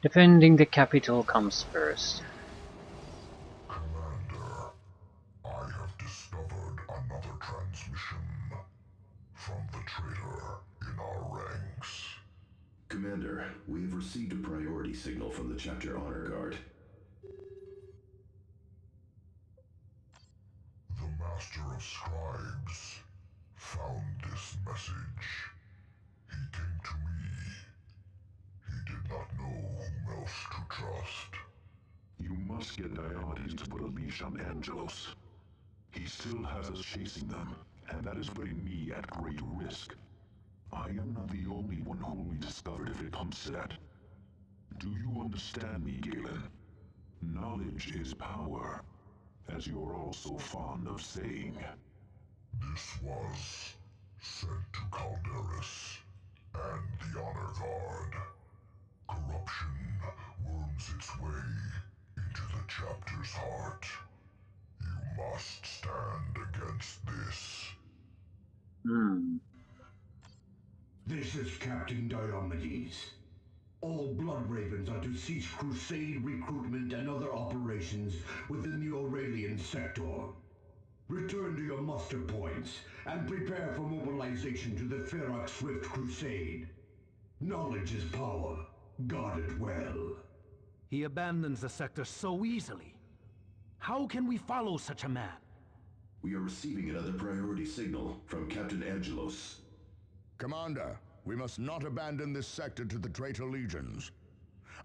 Defending the capital comes first. Commander, I have discovered another transmission from the traitor in our ranks. Commander, we have received a priority signal from the Chapter Honor Guard. The Master of Scribes found this message. He came to me. He did not know whom else to trust. You must get Diomedes to put a leash on Angelos. He still has us chasing them, and that is putting me at great risk. I am not the only one who will be discovered if it comes to that. Do you understand me, Galen? Knowledge is power, as you're all so fond of saying. This was sent to Calderis and the Honor Guard. Corruption worms its way into the chapter's heart. You must stand against this. This is Captain Diomedes. All Blood Ravens are to cease crusade recruitment and other operations within the Aurelian sector. Return to your muster points and prepare for mobilization to the Ferox Swift Crusade. Knowledge is power. Guard it well. He abandons the sector so easily. How can we follow such a man? We are receiving another priority signal from Captain Angelos. Commander, we must not abandon this sector to the traitor legions.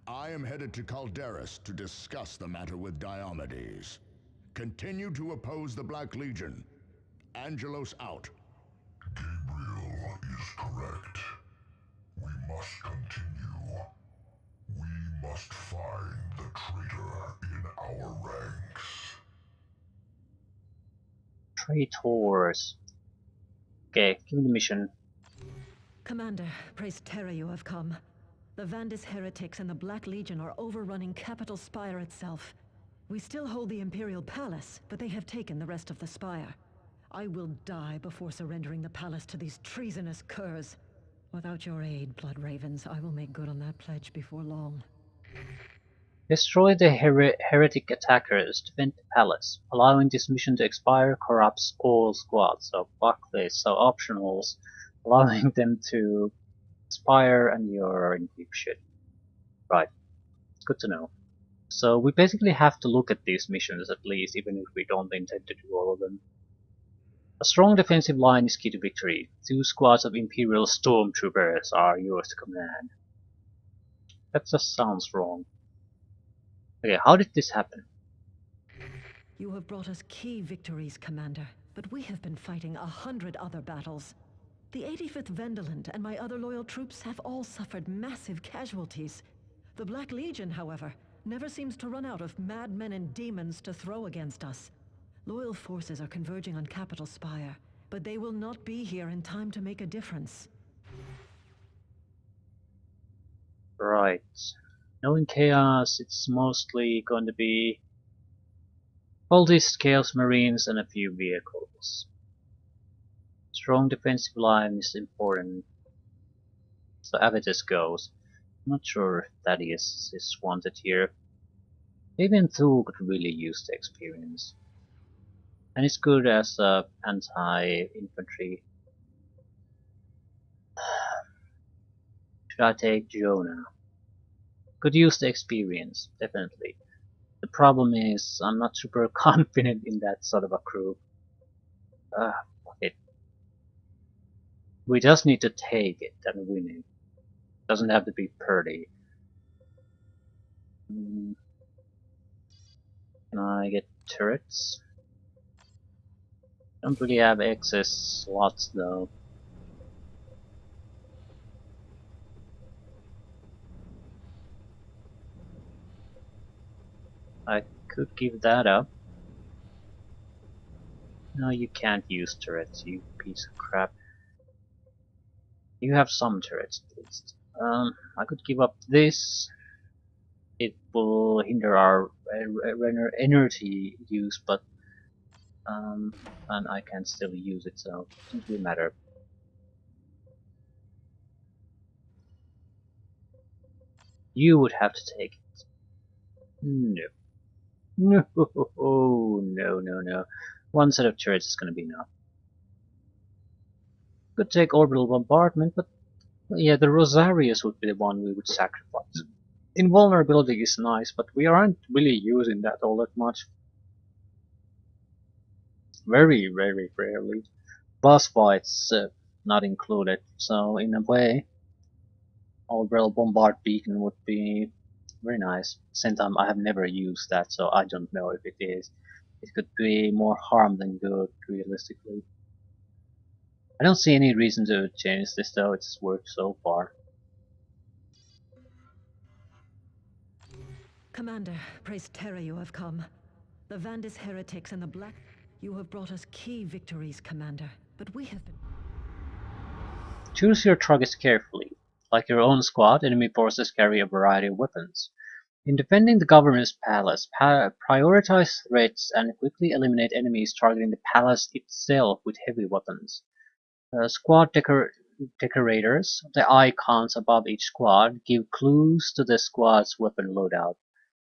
I am headed to Calderis to discuss the matter with Diomedes. Continue to oppose the Black Legion. Angelos out. Gabriel is correct. We must continue. We must find the traitor in our ranks. Traitors. Okay, give me the mission. Commander, praise Terra you have come. The Vandis heretics and the Black Legion are overrunning Capital Spire itself. We still hold the Imperial Palace, but they have taken the rest of the Spire. I will die before surrendering the palace to these treasonous curs. Without your aid, Blood Ravens, I will make good on that pledge before long. Destroy the heretic attackers, defend the palace. Allowing this mission to expire corrupts all squads, so fuck this. So optionals, allowing them to expire and you're in deep shit. Right, good to know. So we basically have to look at these missions at least, even if we don't intend to do all of them. A strong defensive line is key to victory. 2 squads of Imperial Stormtroopers are yours to command. That just sounds wrong. Okay, how did this happen? You have brought us key victories, Commander, but we have been fighting 100 other battles. The 85th Vendaland and my other loyal troops have all suffered massive casualties. The Black Legion, however, never seems to run out of madmen and demons to throw against us. Loyal forces are converging on Capital Spire, but they will not be here in time to make a difference. Right. Knowing Chaos, it's mostly going to be all these Chaos Marines and a few vehicles. Strong defensive line is important. So Avitus goes. I'm not sure if Thaddeus is wanted here. Even Thule could really use the experience. And it's good as a anti-infantry. Should I take Jonah? Could use the experience, definitely. The problem is, I'm not super confident in that sort of a crew. Fuck it. We just need to take it and win it. Doesn't have to be pretty. Can I get turrets? Don't really have excess slots though. I could give that up. No, you can't use turrets, you piece of crap. You have some turrets at least. I could give up this. It will hinder our energy use, but and I can still use it, so it doesn't really matter. You would have to take it. No. No, no. One set of turrets is gonna be enough. Could take orbital bombardment, but yeah, the Rosarius would be the one we would sacrifice. Invulnerability is nice, but we aren't really using that all that much. Very rarely. Boss fights not included, so in a way, orbital bombard beacon would be very nice. Same time, I have never used that, so I don't know if it is. It could be more harm than good, realistically. I don't see any reason to change this though, it's worked so far. Commander, praise Terra you have come. The Vandis heretics and the Black... You have brought us key victories, Commander, but we have been... Choose your targets carefully. Like your own squad, enemy forces carry a variety of weapons. In defending the government's palace, prioritize threats and quickly eliminate enemies targeting the palace itself with heavy weapons. Squad decorators, the icons above each squad, give clues to the squad's weapon loadout.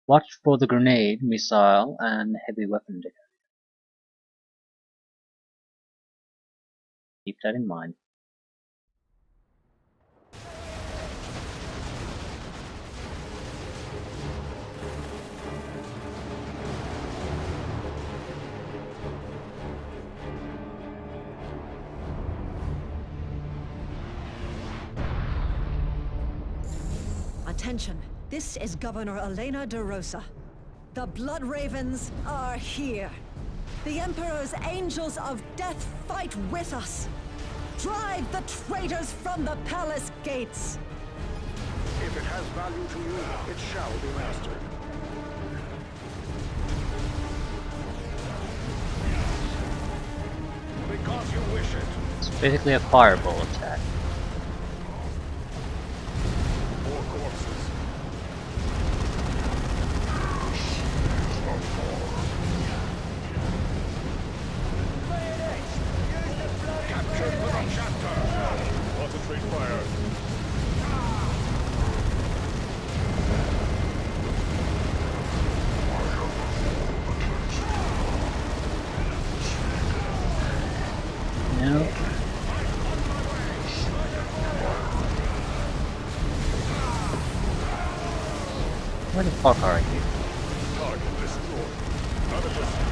Watch for the grenade, missile, and heavy weapon decorator. Keep that in mind. Attention, this is Governor Elena de Rosa. The Blood Ravens are here. The Emperor's angels of death fight with us. Drive the traitors from the palace gates. If it has value to you, it shall be mastered. Because you wish it. It's basically a fireball attack. More corpses. Captured with a chapter. Concentrate fire. No. Where the fuck are you? Target destroyed. Another person.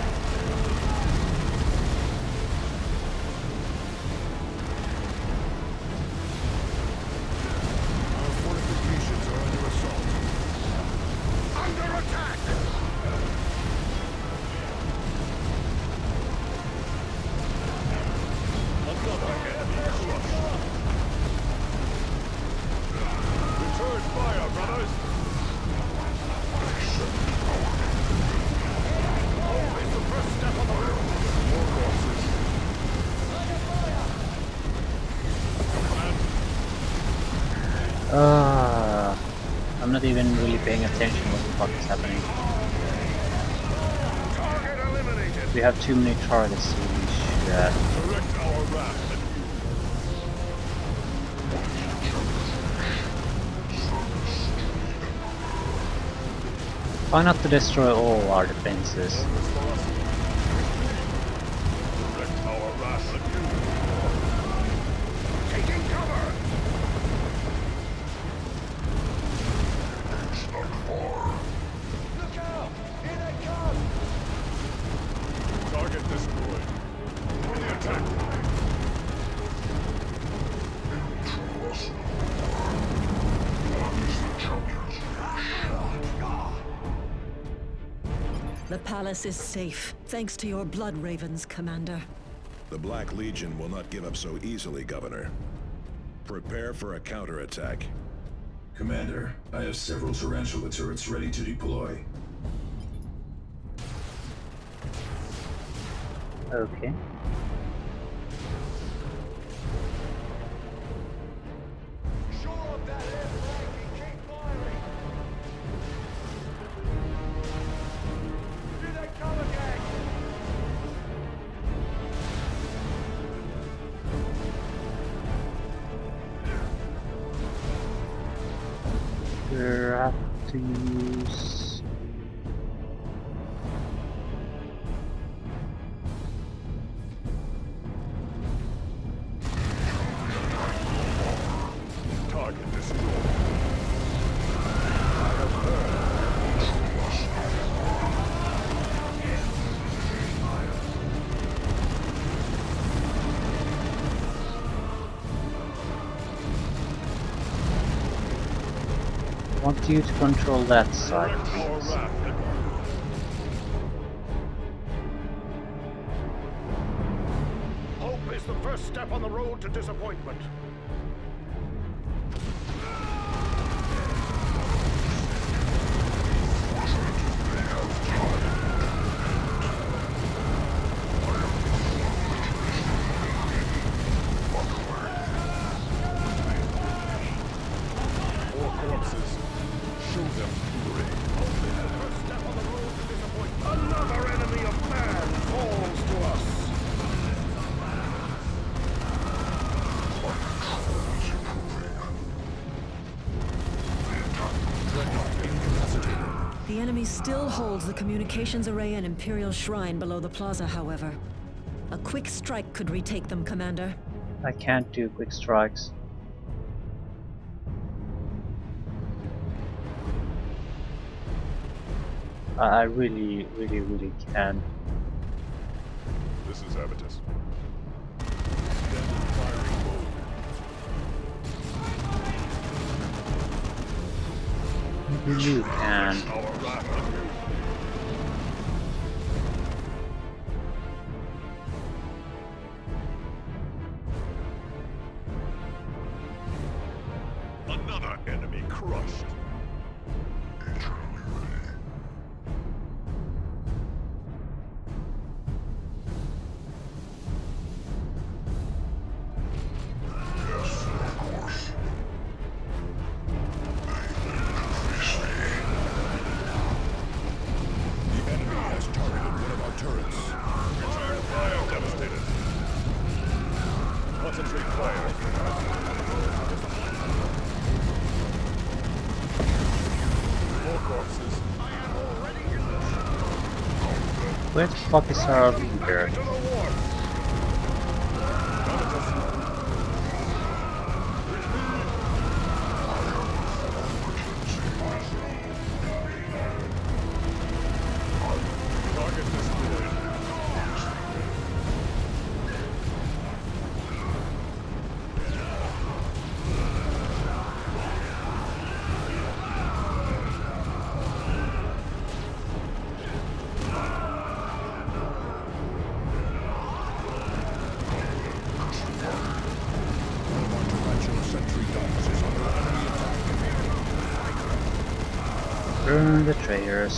Our fortifications are under assault. Under attack! Another enemy crushed. Return fire, brothers! Always the first step of the road. More corpses. I'm not even really paying attention what the fuck is happening. Target eliminated. We have too many targets, so we should Direct our wrath at try not to destroy all our defenses. Direct our wrath at you. Taking cover. It's not far. Look out! Here they come! Target destroyed. For the attack line. Trust no more. What is the champion's wish? The palace is safe, thanks to your Blood Ravens, Commander. The Black Legion will not give up so easily, Governor. Prepare for a counterattack. Commander, I have several tarantula turrets ready to deploy. Okay. Shore up that left flank and keep firing. Here they come again. have to use... Target destroyed. I want you to control that side, please. Hope is the first step on the road to disappointment. More corpses. Show them fury. Hope is the first step on the road to disappointment. Another enemy of man falls to us. The enemy still holds the communications array and Imperial Shrine below the plaza, however. A quick strike could retake them, Commander. I can't do quick strikes. I really can. This is Avitus. Standard firing mode. Maybe you can. Our wrath on you. Another enemy crushed. The enemy has targeted one of our turrets. Return fire devastated. Concentrate fire. More corpses. Where the fuck is our leader? To the war. Target destroyed. One of our tarantula sentry guns is under enemy attack. Burn the traitors.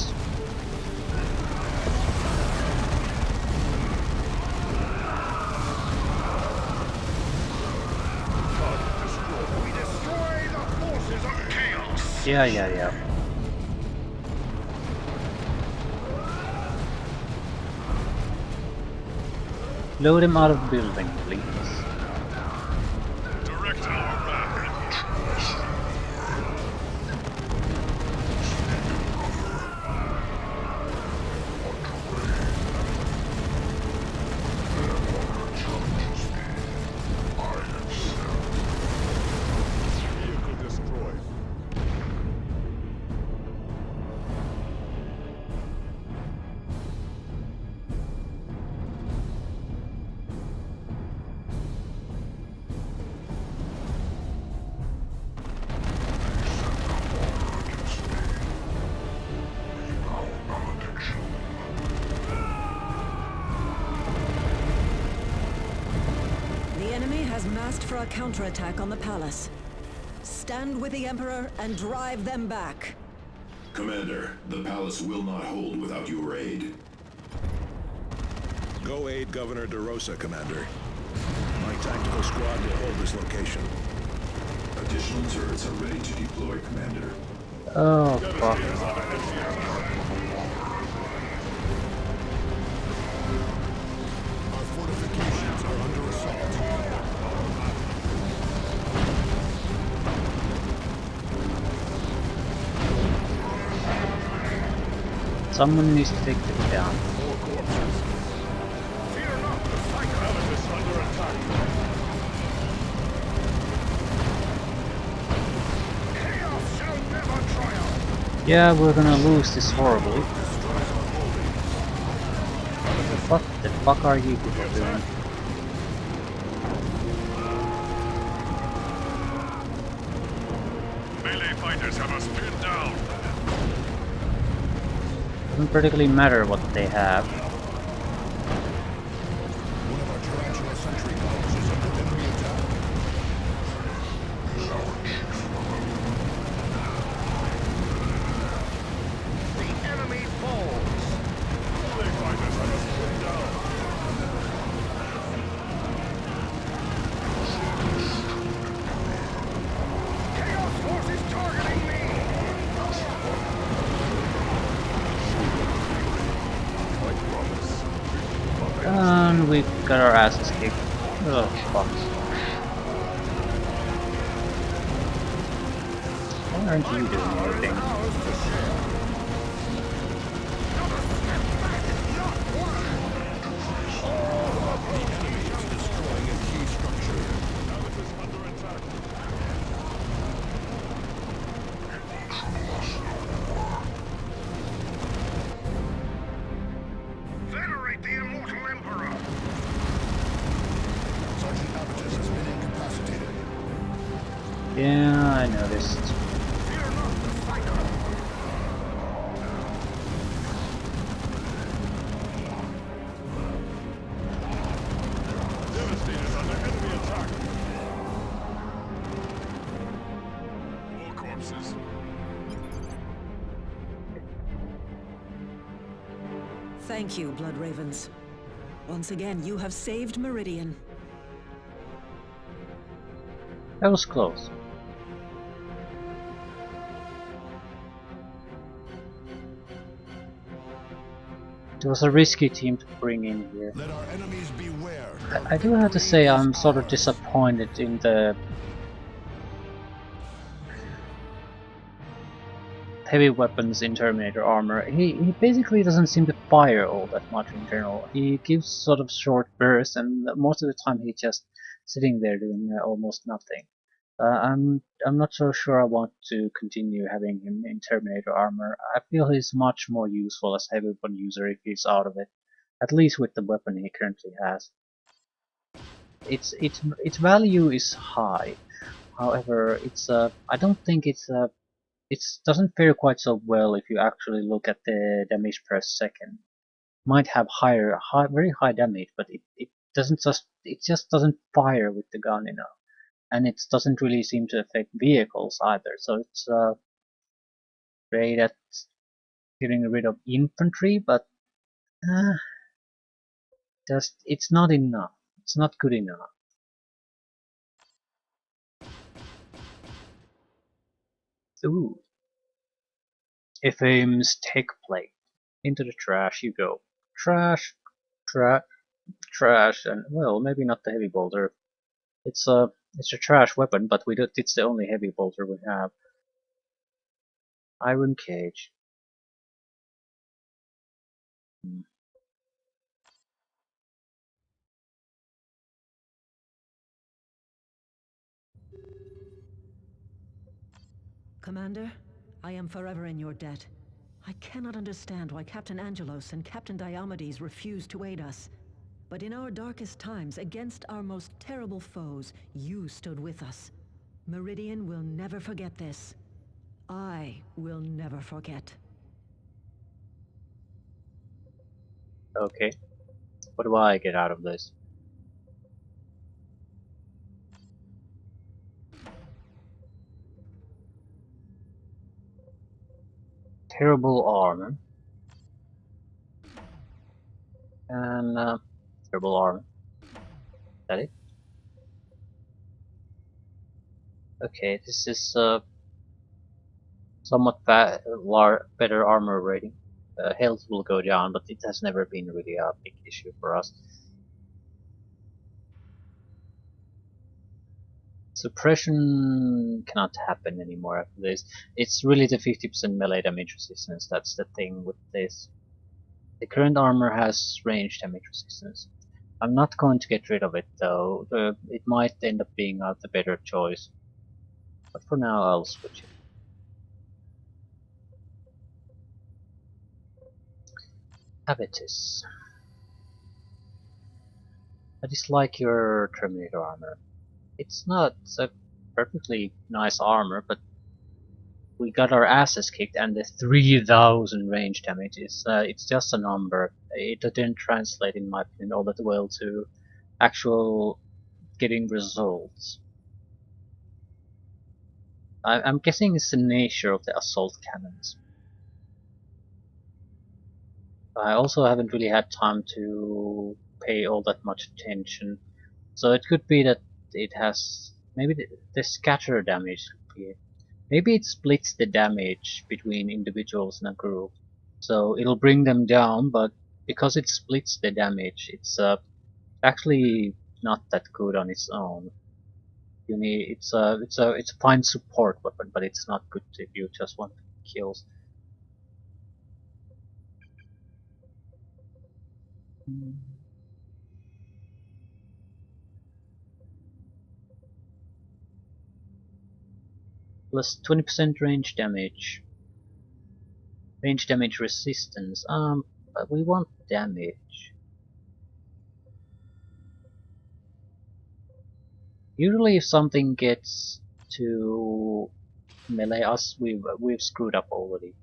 We destroy the forces of chaos. Yeah. Load him out of building, please. Direct our wrath. Vehicle destroyed. The enemy has massed for a counterattack on the palace. Stand with the Emperor and drive them back. Commander, the palace will not hold without your aid. Go aid Governor DeRosa, Commander. My tactical squad will hold this location. Additional turrets are ready to deploy, Commander. Oh fuck. Our fortifications are under assault. Someone needs to take them down. More corpses. Fear not, the psychopath is under attack. Chaos shall never triumph. Yeah, we're gonna lose this horribly. What the fuck are you people doing? Melee fighters have us pinned down. Doesn't particularly matter what they have. One of our tarantula sentry guns is under enemy attack. The enemy falls. Melee fighters have us pinned down. Chaos Force is targeting me. And we got our asses kicked. Oh fuck. Why aren't you doing anything? Ours to share. Another step back, not one. The enemy is destroying a key structure. Alice is under attack. Venerate the immortal emperor. Sergeant Abatus has been incapacitated. Yeah, I noticed. Fear not the psycho. Devastator's under enemy attack. More corpses. Thank you, Blood Ravens. Once again, you have saved Meridian. That was close. It was a risky team to bring in here. Let our enemies beware. I do have to say I'm sort of disappointed in the heavy weapons in Terminator armor. He basically doesn't seem to fire all that much in general. He gives sort of short bursts, and most of the time he's just sitting there doing almost nothing. I'm not so sure I want to continue having him in Terminator armor. I feel he's much more useful as heavy weapon user if he's out of it, at least with the weapon he currently has. Its value is high. However, I don't think it doesn't fare quite so well if you actually look at the damage per second. Might have very high damage, but it just doesn't fire with the gun enough. And it doesn't really seem to affect vehicles either, so it's great at getting rid of infantry, but it's not enough. It's not good enough. Ooh. If a mistake plate. Into the trash you go. Trash, trash, and well, maybe not the heavy bolter. It's a trash weapon, but it's the only heavy bolter we have. Iron cage. Commander, I am forever in your debt. I cannot understand why Captain Angelos and Captain Diomedes refused to aid us. But in our darkest times, against our most terrible foes, you stood with us. Meridian will never forget this. I will never forget. Okay. What do I get out of this? Terrible armor. And terrible armor. Is that it? Okay, this is somewhat better armor rating. Health will go down, but it has never been really a big issue for us. It's Suppression cannot happen anymore after this. It's really the 50% melee damage resistance, that's the thing with this. The current armor has range damage resistance. I'm not going to get rid of it though, it might end up being the better choice. But for now I'll switch it. Habitus. I dislike your Terminator armor. It's not a perfectly nice armor, but we got our asses kicked, and the 3000 range damage is it's just a number. It didn't translate, in my opinion, all that well to actual getting results. I'm guessing it's the nature of the assault cannons. I also haven't really had time to pay all that much attention, so it could be that it has maybe the scatter damage. Maybe it splits the damage between individuals in a group, so it'll bring them down, but because it splits the damage, it's actually not that good on its own. You need it's a fine support weapon, but it's not good if you just want kills. Plus 20% range damage. Range damage resistance. But we want damage. Usually, if something gets to melee us, we've screwed up already.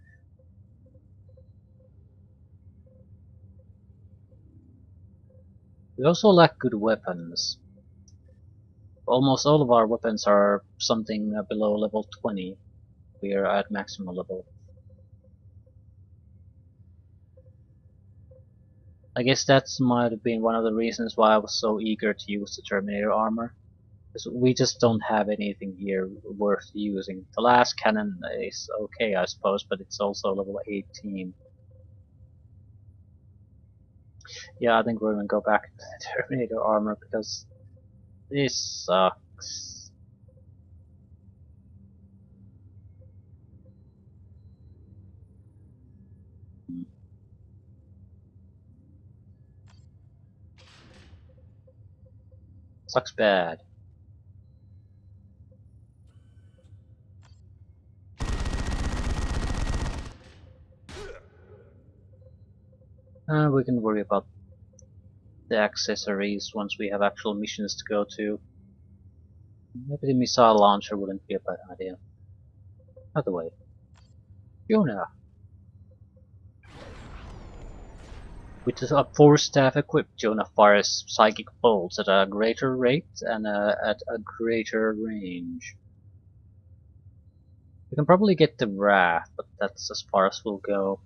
We also lack good weapons. Almost all of our weapons are something below level 20. We are at maximum level. I guess that might have been one of the reasons why I was so eager to use the Terminator armor. Because we just don't have anything here worth using. The last cannon is okay, I suppose, but it's also level 18. Yeah, I think we're gonna go back to the Terminator armor because this sucks. Sucks bad. We can worry about the accessories once we have actual missions to go to. Maybe the missile launcher wouldn't be a bad idea. By the way, Jonah. With the 4 staff equipped, Jonah fires psychic bolts at a greater rate and at a greater range. We can probably get the Wrath, but that's as far as we'll go.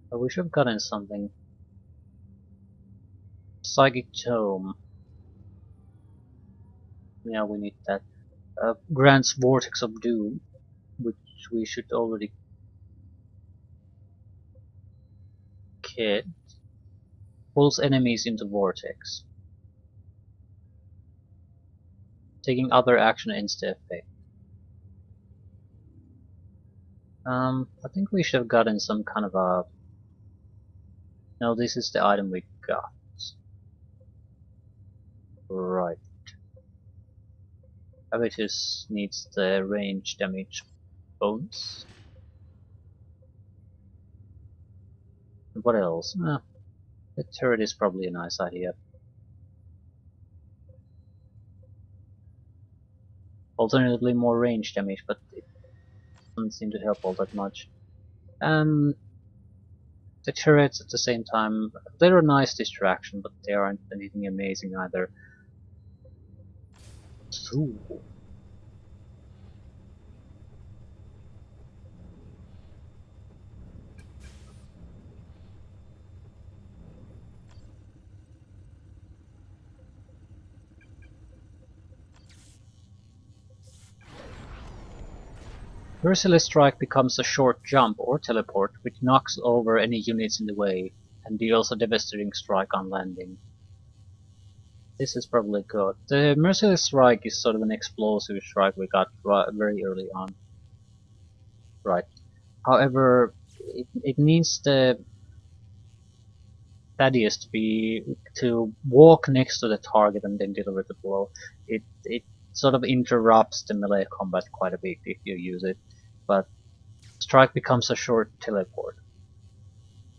But we should have gotten something. Psychic Tome. Yeah, we need that. Grants Vortex of Doom, which we should already get. Pulls enemies into Vortex. Taking other action ends the effect. I think we should have gotten some kind of a... No, this is the item we got. Right. Habitus needs the range damage bonus. And what else? The turret is probably a nice idea. Alternatively, more range damage, but it doesn't seem to help all that much. And the turrets at the same time, they're a nice distraction, but they aren't anything amazing either. So, Merciless Strike becomes a short jump or teleport which knocks over any units in the way and deals a devastating strike on landing. This is probably good. The Merciless Strike is sort of an explosive strike we got very early on. Right. However, it needs the Thaddeus to walk next to the target and then deliver the blow. It sort of interrupts the melee combat quite a bit if you use it, but Strike becomes a short teleport.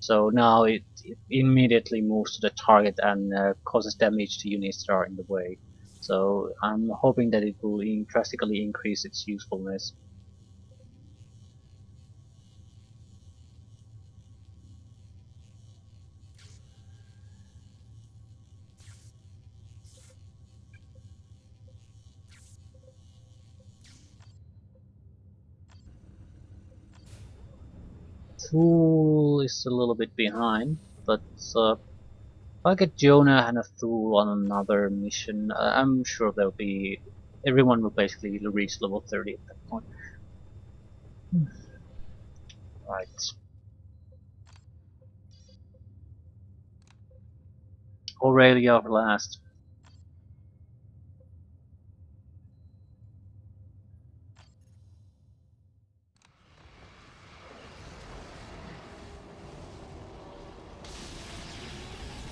So now it immediately moves to the target and causes damage to units that are in the way. So I'm hoping that it will drastically increase its usefulness. Thule is a little bit behind, but if I get Jonah and a Thule on another mission, I'm sure everyone will basically reach level 30 at that point. Right. Aurelia last.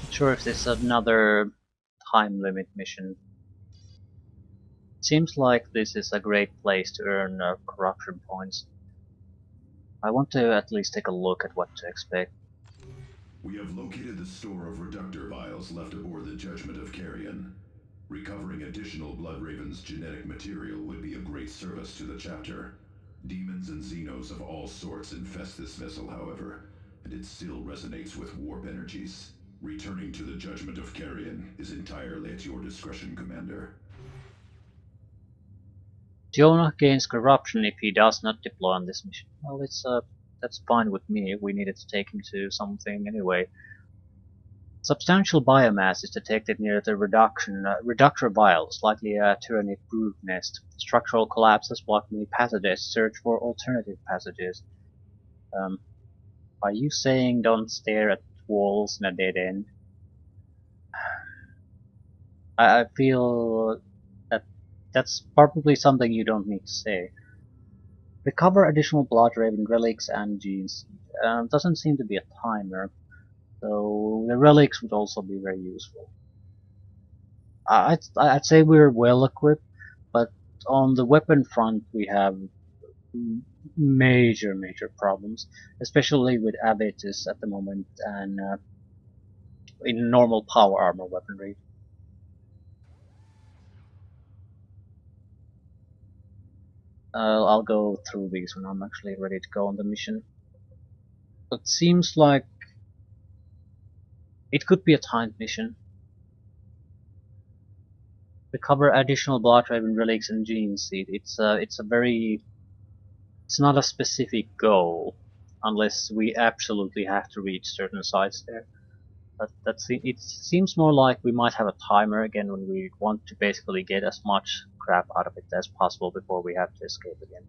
Not sure if this is another time limit mission. Seems like this is a great place to earn corruption points. I want to at least take a look at what to expect. We have located the store of reductor vials left aboard the Judgment of Carrion. Recovering additional Bloodraven's genetic material would be of great service to the chapter. Demons and Xenos of all sorts infest this vessel, however, and it still resonates with warp energies. Returning to the Judgment of Carrion is entirely at your discretion, Commander. Jonah gains corruption if he does not deploy on this mission. Well, that's fine with me. We needed to take him to something anyway. Substantial biomass is detected near the reductor vials, likely a tyrannic brood nest. Structural collapses block many passages. Search for alternative passages. Are you saying don't stare at walls in a dead end? I feel that that's probably something you don't need to say. Recover additional Bloodraven relics and genes. Doesn't seem to be a timer, so the relics would also be very useful. I'd say we're well equipped, but on the weapon front we have major problems, especially with Abetus at the moment and in normal power armor weaponry. I'll go through these when I'm actually ready to go on the mission. It seems like it could be a timed mission. Recover additional Bloodraven relics and gene seed. It's not a specific goal, unless we absolutely have to reach certain sites there. But it seems more like we might have a timer again when we want to basically get as much crap out of it as possible before we have to escape again.